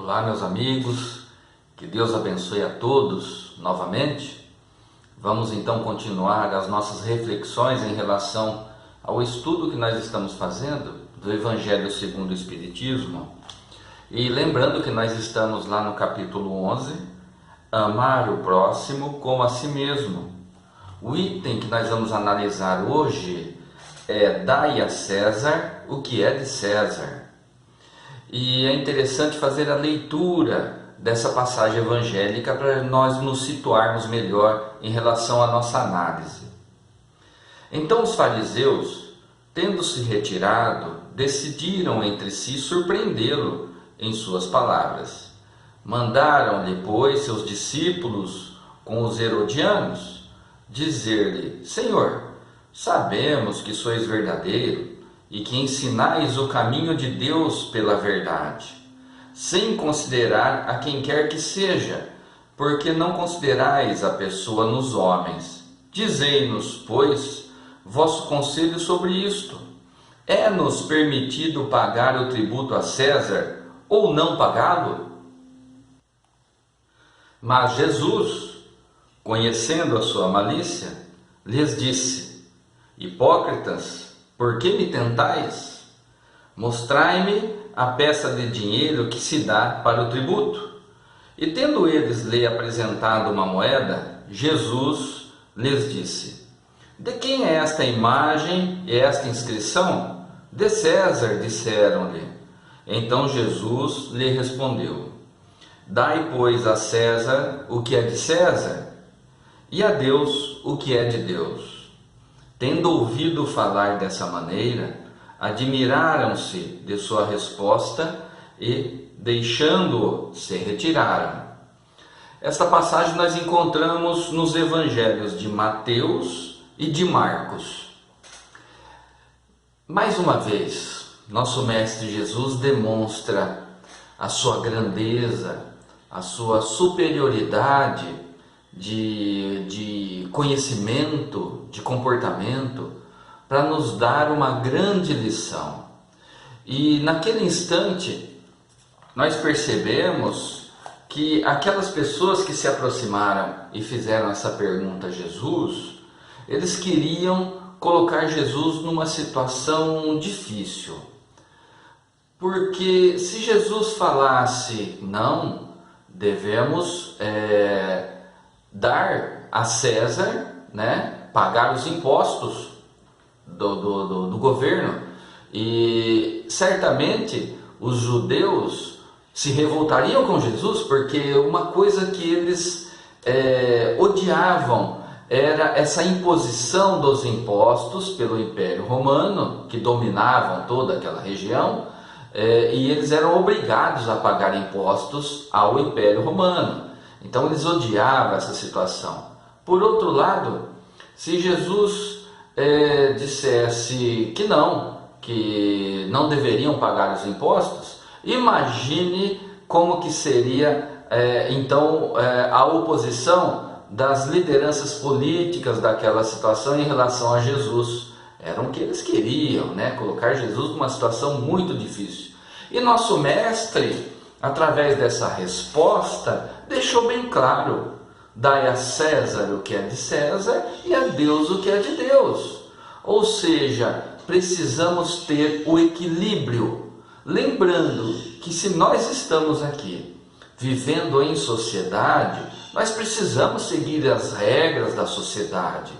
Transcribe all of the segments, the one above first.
Olá, meus amigos, que Deus abençoe a todos novamente. Vamos então continuar as nossas reflexões em relação ao estudo que nós estamos fazendo do Evangelho segundo o Espiritismo. E lembrando que nós estamos lá no capítulo 11, amar o próximo como a si mesmo. O item que nós vamos analisar hoje é dai a César o que é de César. E é interessante fazer a leitura dessa passagem evangélica para nós nos situarmos melhor em relação à nossa análise. Então os fariseus, tendo se retirado, decidiram entre si surpreendê-lo em suas palavras. Mandaram-lhe, pois, seus discípulos com os herodianos, dizer-lhe: Senhor, sabemos que sois verdadeiro e que ensinais o caminho de Deus pela verdade, sem considerar a quem quer que seja, porque não considerais a pessoa nos homens. Dizei-nos, pois, vosso conselho sobre isto. É-nos permitido pagar o tributo a César ou não pagá-lo? Mas Jesus, conhecendo a sua malícia, lhes disse: Hipócritas, por que me tentais? Mostrai-me a peça de dinheiro que se dá para o tributo. E tendo eles lhe apresentado uma moeda, Jesus lhes disse: De quem é esta imagem e esta inscrição? De César, disseram-lhe. Então Jesus lhe respondeu: Dai, pois, a César o que é de César, e a Deus o que é de Deus. Tendo ouvido falar dessa maneira, admiraram-se de sua resposta e, deixando-o, se retiraram. Esta passagem nós encontramos nos evangelhos de Mateus e de Marcos. Mais uma vez, nosso Mestre Jesus demonstra a sua grandeza, a sua superioridade de conhecimento, de comportamento, para nos dar uma grande lição. E naquele instante, nós percebemos que aquelas pessoas que se aproximaram e fizeram essa pergunta a Jesus, eles queriam colocar Jesus numa situação difícil. Porque se Jesus falasse, não, devemos dar a César, pagar os impostos do governo, e certamente os judeus se revoltariam com Jesus, porque uma coisa que eles odiavam era essa imposição dos impostos pelo Império Romano, que dominavam toda aquela região, e eles eram obrigados a pagar impostos ao Império Romano. Então eles odiavam essa situação. Por outro lado, se Jesus dissesse que não deveriam pagar os impostos, imagine como que seria então a oposição das lideranças políticas daquela situação em relação a Jesus. Era o que eles queriam, colocar Jesus numa situação muito difícil. E nosso mestre, através dessa resposta, deixou bem claro: dai a César o que é de César e a Deus o que é de Deus. Ou seja, precisamos ter o equilíbrio. Lembrando que se nós estamos aqui vivendo em sociedade, nós precisamos seguir as regras da sociedade.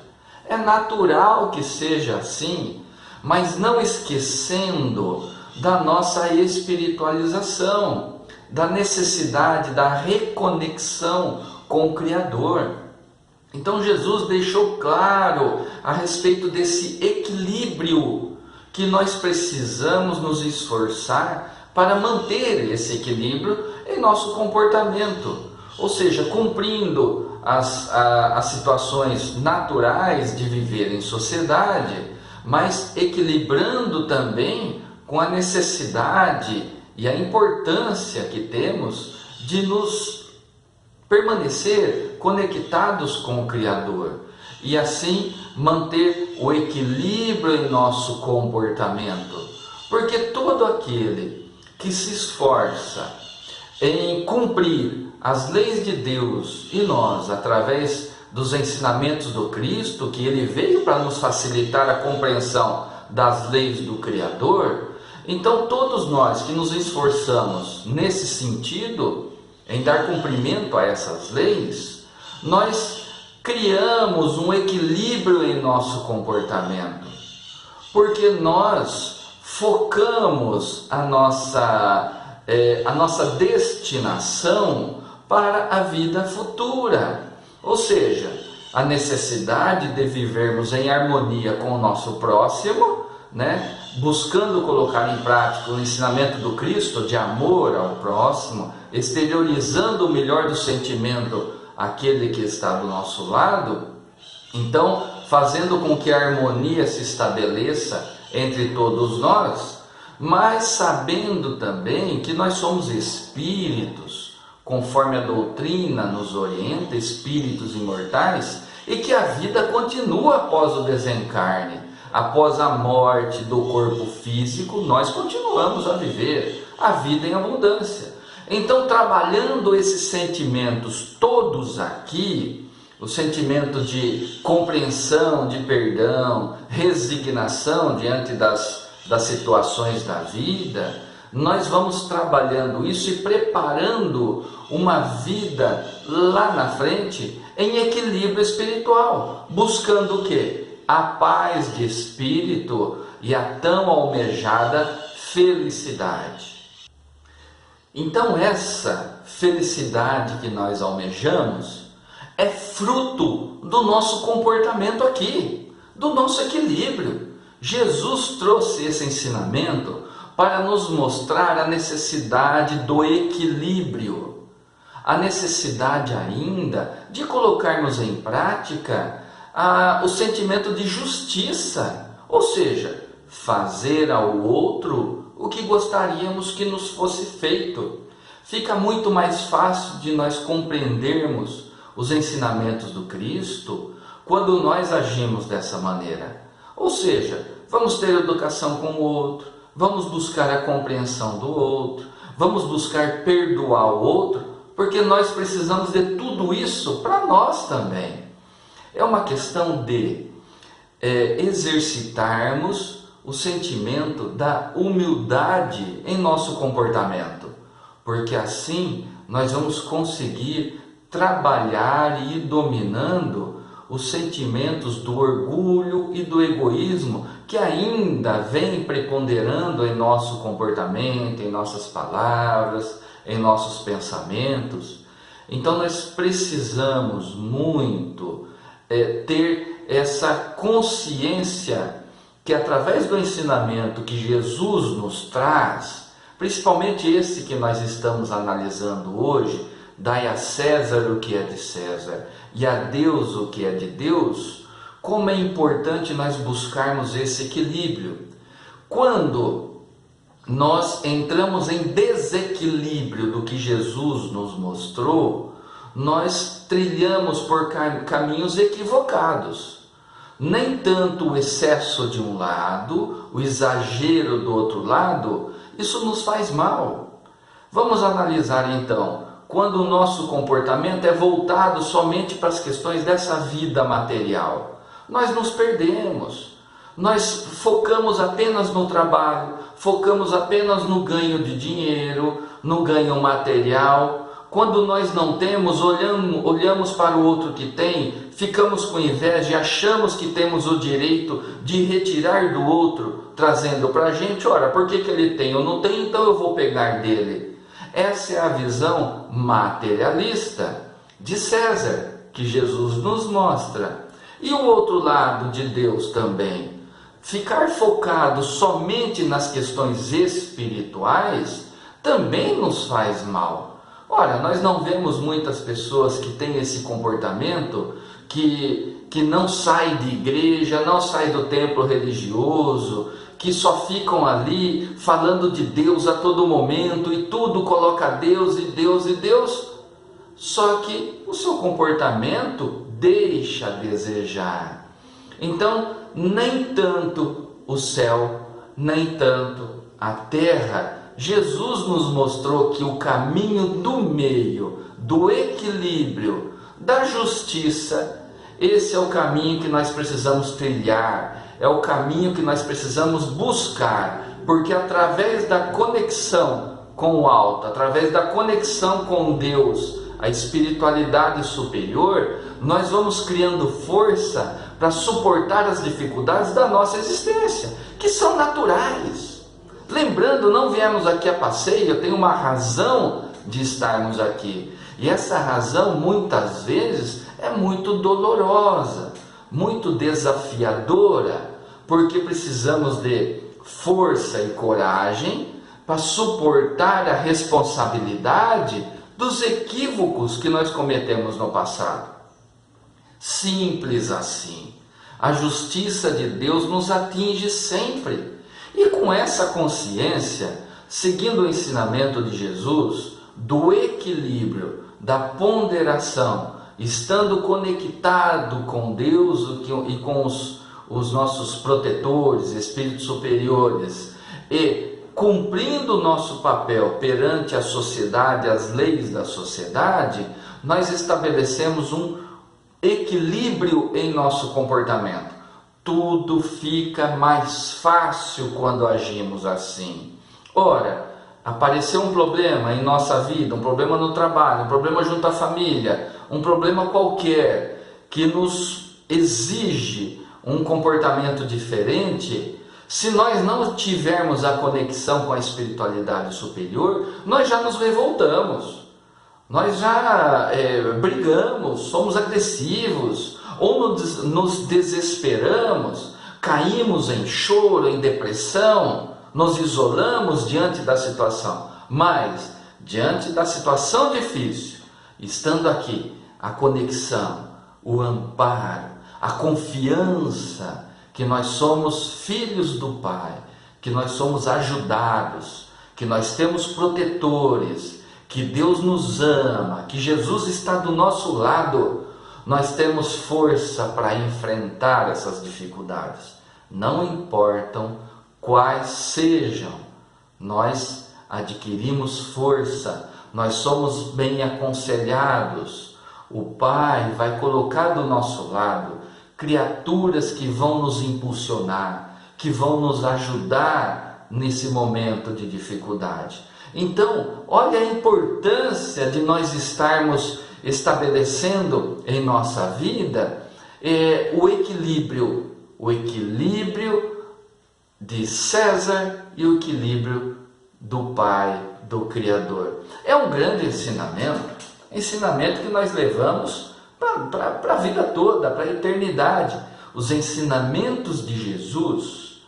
É natural que seja assim, mas não esquecendo da nossa espiritualização, da necessidade da reconexão com o Criador. Então Jesus deixou claro a respeito desse equilíbrio que nós precisamos nos esforçar para manter esse equilíbrio em nosso comportamento, ou seja, cumprindo as situações naturais de viver em sociedade, mas equilibrando também com a necessidade e a importância que temos de nos permanecer conectados com o Criador e assim manter o equilíbrio em nosso comportamento. Porque todo aquele que se esforça em cumprir as leis de Deus e nós, através dos ensinamentos do Cristo, que ele veio para nos facilitar a compreensão das leis do Criador, então todos nós que nos esforçamos nesse sentido, em dar cumprimento a essas leis, nós criamos um equilíbrio em nosso comportamento, porque nós focamos a nossa destinação para a vida futura, ou seja, a necessidade de vivermos em harmonia com o nosso próximo, né? Buscando colocar em prática o ensinamento do Cristo de amor ao próximo, exteriorizando o melhor do sentimento àquele que está do nosso lado, então fazendo com que a harmonia se estabeleça entre todos nós, mas sabendo também que nós somos espíritos, conforme a doutrina nos orienta, espíritos imortais, e que a vida continua após o desencarne, após a morte do corpo físico, nós continuamos a viver a vida em abundância. Então, trabalhando esses sentimentos todos aqui, o sentimento de compreensão, de perdão, resignação diante das situações da vida, nós vamos trabalhando isso e preparando uma vida lá na frente em equilíbrio espiritual, buscando o quê? A paz de espírito e a tão almejada felicidade. Então essa felicidade que nós almejamos é fruto do nosso comportamento aqui, do nosso equilíbrio. Jesus trouxe esse ensinamento para nos mostrar a necessidade do equilíbrio, a necessidade ainda de colocarmos em prática o sentimento de justiça, ou seja, fazer ao outro o que gostaríamos que nos fosse feito. Fica muito mais fácil de nós compreendermos os ensinamentos do Cristo quando nós agimos dessa maneira. Ou seja, vamos ter educação com o outro, vamos buscar a compreensão do outro, vamos buscar perdoar o outro, porque nós precisamos de tudo isso para nós também. É uma questão de exercitarmos o sentimento da humildade em nosso comportamento, porque assim nós vamos conseguir trabalhar e ir dominando os sentimentos do orgulho e do egoísmo que ainda vem preponderando em nosso comportamento, em nossas palavras, em nossos pensamentos. Então nós precisamos muito ter essa consciência que através do ensinamento que Jesus nos traz, principalmente esse que nós estamos analisando hoje, dai a César o que é de César e a Deus o que é de Deus, como é importante nós buscarmos esse equilíbrio. Quando nós entramos em desequilíbrio do que Jesus nos mostrou, nós trilhamos por caminhos equivocados. Nem tanto o excesso de um lado, o exagero do outro lado, isso nos faz mal. Vamos analisar então, quando o nosso comportamento é voltado somente para as questões dessa vida material. Nós nos perdemos, nós focamos apenas no trabalho, focamos apenas no ganho de dinheiro, no ganho material. Quando nós não temos, olhamos para o outro que tem, ficamos com inveja e achamos que temos o direito de retirar do outro, trazendo para a gente, ora, por que ele tem? Eu não tenho, então eu vou pegar dele. Essa é a visão materialista de César, que Jesus nos mostra. E o outro lado de Deus também, ficar focado somente nas questões espirituais, também nos faz mal. Ora, nós não vemos muitas pessoas que têm esse comportamento, que não saem de igreja, não saem do templo religioso, que só ficam ali falando de Deus a todo momento e tudo coloca Deus e Deus e Deus. Só que o seu comportamento deixa a desejar. Então, nem tanto o céu, nem tanto a terra Jesus nos mostrou que o caminho do meio, do equilíbrio, da justiça, esse é o caminho que nós precisamos trilhar, é o caminho que nós precisamos buscar, porque através da conexão com o alto, através da conexão com Deus, a espiritualidade superior, nós vamos criando força para suportar as dificuldades da nossa existência, que são naturais. Lembrando, não viemos aqui a passeio, tem uma razão de estarmos aqui. E essa razão, muitas vezes, é muito dolorosa, muito desafiadora, porque precisamos de força e coragem para suportar a responsabilidade dos equívocos que nós cometemos no passado. Simples assim. A justiça de Deus nos atinge sempre. E com essa consciência, seguindo o ensinamento de Jesus, do equilíbrio, da ponderação, estando conectado com Deus e com os nossos protetores, espíritos superiores, e cumprindo o nosso papel perante a sociedade, as leis da sociedade, nós estabelecemos um equilíbrio em nosso comportamento. Tudo fica mais fácil quando agimos assim. Ora, apareceu um problema em nossa vida, um problema no trabalho, um problema junto à família, um problema qualquer que nos exige um comportamento diferente. Se nós não tivermos a conexão com a espiritualidade superior, nós já nos revoltamos, nós já brigamos, somos agressivos, ou nos desesperamos, caímos em choro, em depressão, nos isolamos diante da situação. Mas, diante da situação difícil, estando aqui, a conexão, o amparo, a confiança que nós somos filhos do Pai, que nós somos ajudados, que nós temos protetores, que Deus nos ama, que Jesus está do nosso lado, nós temos força para enfrentar essas dificuldades. Não importam quais sejam, nós adquirimos força, nós somos bem aconselhados. O Pai vai colocar do nosso lado criaturas que vão nos impulsionar, que vão nos ajudar nesse momento de dificuldade. Então, olha a importância de nós estarmos estabelecendo em nossa vida o equilíbrio de César e o equilíbrio do Pai, do Criador. É um grande ensinamento que nós levamos para a vida toda, para a eternidade. Os ensinamentos de Jesus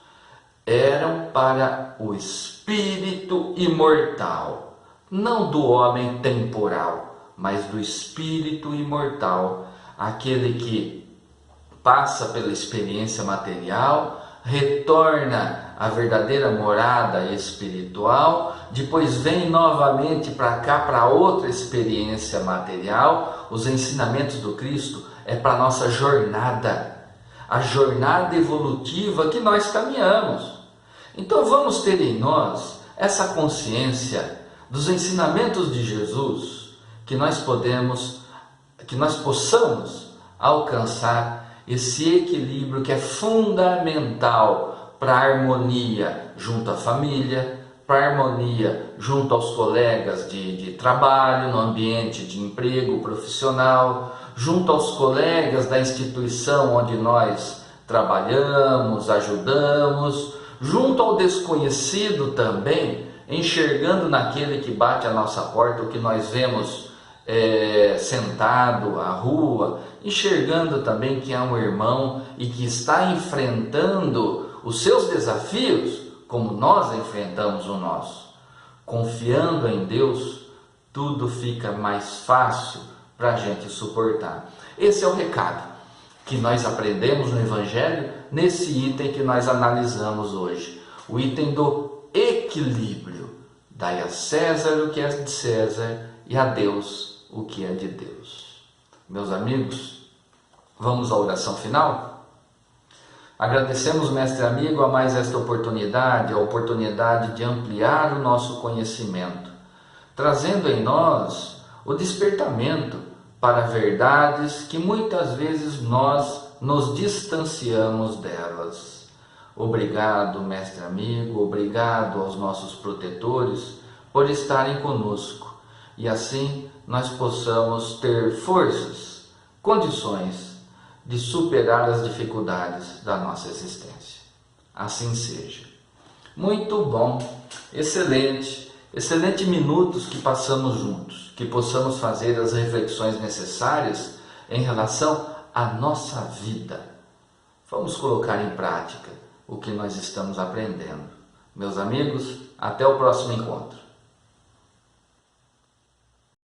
eram para o espírito imortal, não do homem temporal, mas do espírito imortal, aquele que passa pela experiência material, retorna à verdadeira morada espiritual, depois vem novamente para cá, para outra experiência material. Os ensinamentos do Cristo é para a nossa jornada, a jornada evolutiva que nós caminhamos. Então vamos ter em nós essa consciência dos ensinamentos de Jesus, que nós possamos alcançar esse equilíbrio que é fundamental para a harmonia junto à família, para a harmonia junto aos colegas de trabalho, no ambiente de emprego profissional, junto aos colegas da instituição onde nós trabalhamos, ajudamos, junto ao desconhecido também, enxergando naquele que bate a nossa porta, o que nós vemos sentado à rua, enxergando também que é um irmão e que está enfrentando os seus desafios como nós enfrentamos o nosso. Confiando em Deus, tudo fica mais fácil para a gente suportar. Esse é o recado que nós aprendemos no Evangelho nesse item que nós analisamos hoje, o item do equilíbrio. Dai a César o que é de César e a Deus o que é de Deus. Meus amigos, vamos à oração final? Agradecemos, mestre amigo, a mais esta oportunidade, a oportunidade de ampliar o nosso conhecimento, trazendo em nós o despertamento para verdades que muitas vezes nós nos distanciamos delas. Obrigado, mestre amigo, obrigado aos nossos protetores por estarem conosco e assim nós possamos ter forças, condições de superar as dificuldades da nossa existência. Assim seja. Muito bom, excelente minutos que passamos juntos, que possamos fazer as reflexões necessárias em relação à nossa vida. Vamos colocar em prática o que nós estamos aprendendo. Meus amigos, até o próximo encontro.